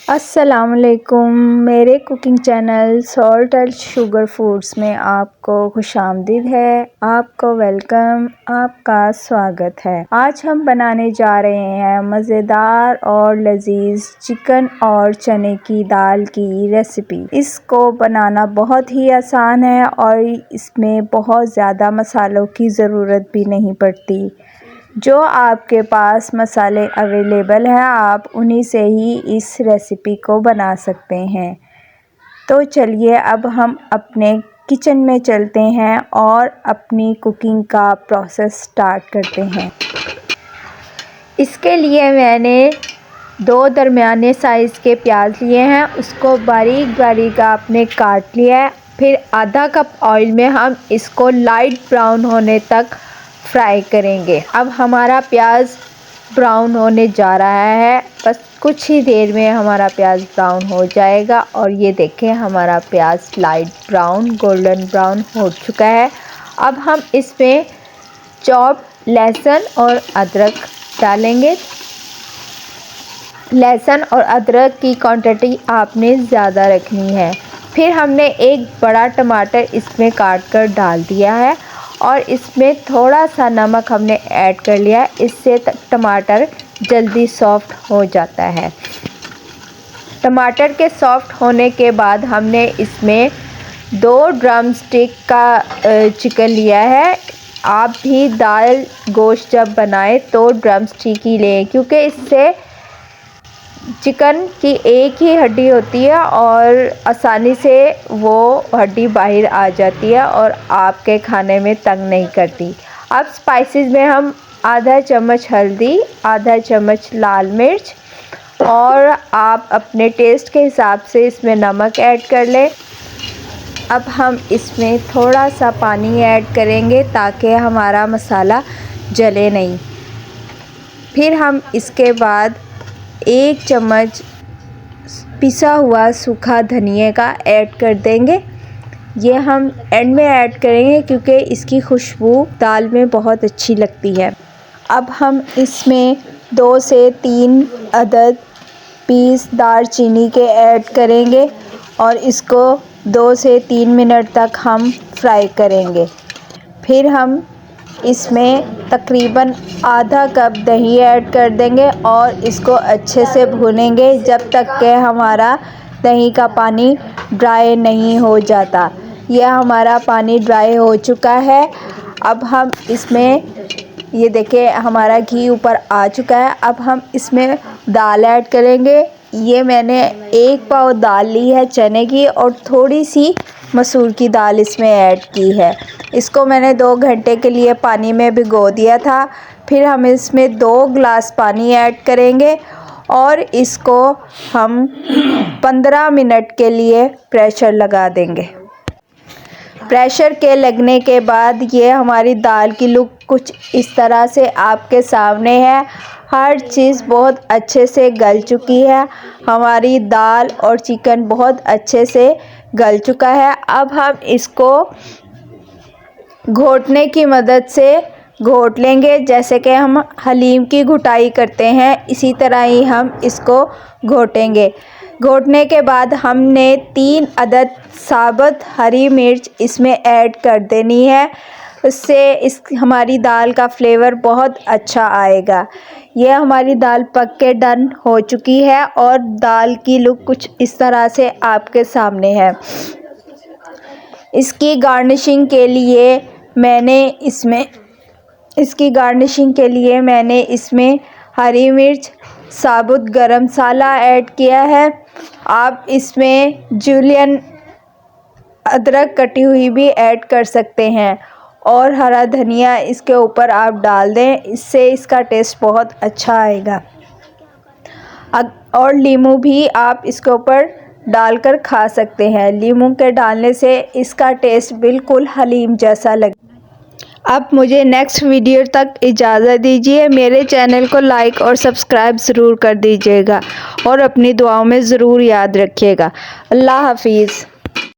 अस्सलामुअलैकुम। मेरे cooking channel salt and sugar foods में आपको खुशामदीद है। आपको वेलकम, आपका स्वागत है। आज हम बनाने जा रहे हैं मज़ेदार और लजीज चिकन और चने की दाल की रेसिपी। इसको बनाना बहुत ही आसान है और इसमें बहुत ज़्यादा मसालों की ज़रूरत भी नहीं पड़ती। जो आपके पास मसाले अवेलेबल हैं आप उन्हीं से ही इस रेसिपी को बना सकते हैं। तो चलिए अब हम अपने किचन में चलते हैं और अपनी कुकिंग का प्रोसेस स्टार्ट करते हैं। इसके लिए मैंने 2 दरमियाने साइज़ के प्याज लिए हैं, उसको बारीक बारीक आपने काट लिया है। फिर आधा कप ऑयल में हम इसको लाइट ब्राउन होने तक फ्राई करेंगे। अब हमारा प्याज ब्राउन होने जा रहा है, बस कुछ ही देर में हमारा प्याज ब्राउन हो जाएगा। और ये देखें हमारा प्याज लाइट ब्राउन गोल्डन ब्राउन हो चुका है। अब हम इसमें चॉप लहसुन और अदरक डालेंगे। लहसुन और अदरक की क्वांटिटी आपने ज़्यादा रखनी है। फिर हमने एक बड़ा टमाटर इसमें काट कर डाल दिया है और इसमें थोड़ा सा नमक हमने ऐड कर लिया, इससे टमाटर जल्दी सॉफ्ट हो जाता है। टमाटर के सॉफ्ट होने के बाद हमने इसमें 2 ड्रम स्टिक का चिकन लिया है। आप भी दाल गोश्त जब बनाएं तो ड्रम स्टिक ही लें, क्योंकि इससे चिकन की एक ही हड्डी होती है और आसानी से वो हड्डी बाहर आ जाती है और आपके खाने में तंग नहीं करती। अब स्पाइसेस में हम आधा चम्मच हल्दी, आधा चम्मच लाल मिर्च और आप अपने टेस्ट के हिसाब से इसमें नमक ऐड कर लें। अब हम इसमें थोड़ा सा पानी ऐड करेंगे ताकि हमारा मसाला जले नहीं। फिर हम इसके बाद 1 चम्मच पिसा हुआ सूखा धनिया का ऐड कर देंगे। ये हम एंड में ऐड करेंगे क्योंकि इसकी खुशबू दाल में बहुत अच्छी लगती है। अब हम इसमें 2 से 3 अदद पीस दालचीनी के ऐड करेंगे और इसको 2 से 3 मिनट तक हम फ्राई करेंगे। फिर हम इसमें तकरीबन आधा कप दही ऐड कर देंगे और इसको अच्छे से भूनेंगे जब तक कि हमारा दही का पानी ड्राई नहीं हो जाता। यह हमारा पानी ड्राई हो चुका है। अब हम इसमें ये देखिए हमारा घी ऊपर आ चुका है। अब हम इसमें दाल ऐड करेंगे। ये मैंने 1 पाव दाल ली है चने की और थोड़ी सी मसूर की दाल इसमें ऐड की है। इसको मैंने 2 घंटे के लिए पानी में भिगो दिया था। फिर हम इसमें 2 गिलास पानी ऐड करेंगे और इसको हम 15 मिनट के लिए प्रेशर लगा देंगे। प्रेशर के लगने के बाद ये हमारी दाल की लुक कुछ इस तरह से आपके सामने है। हर चीज़ बहुत अच्छे से गल चुकी है। हमारी दाल और चिकन बहुत अच्छे से गल चुका है। अब हम इसको घोटने की मदद से घोट लेंगे, जैसे कि हम हलीम की घुटाई करते हैं इसी तरह ही हम इसको घोटेंगे। घोटने के बाद हमने 3 अदद साबुत हरी मिर्च इसमें ऐड कर देनी है, उससे हमारी दाल का फ्लेवर बहुत अच्छा आएगा। यह हमारी दाल पक के डन हो चुकी है और दाल की लुक कुछ इस तरह से आपके सामने है। इसकी गार्निशिंग के लिए मैंने इसमें हरी मिर्च, साबुत गरम मसाला ऐड किया है। आप इसमें जुलियन अदरक कटी हुई भी ऐड कर सकते हैं और हरा धनिया इसके ऊपर आप डाल दें, इससे इसका टेस्ट बहुत अच्छा आएगा। और नींबू भी आप इसके ऊपर डालकर खा सकते हैं। नींबू के डालने से इसका टेस्ट बिल्कुल हलीम जैसा लगे। अब मुझे नेक्स्ट वीडियो तक इजाज़त दीजिए। मेरे चैनल को लाइक और सब्सक्राइब ज़रूर कर दीजिएगा और अपनी दुआओं में ज़रूर याद रखिएगा। अल्लाह हाफिज़।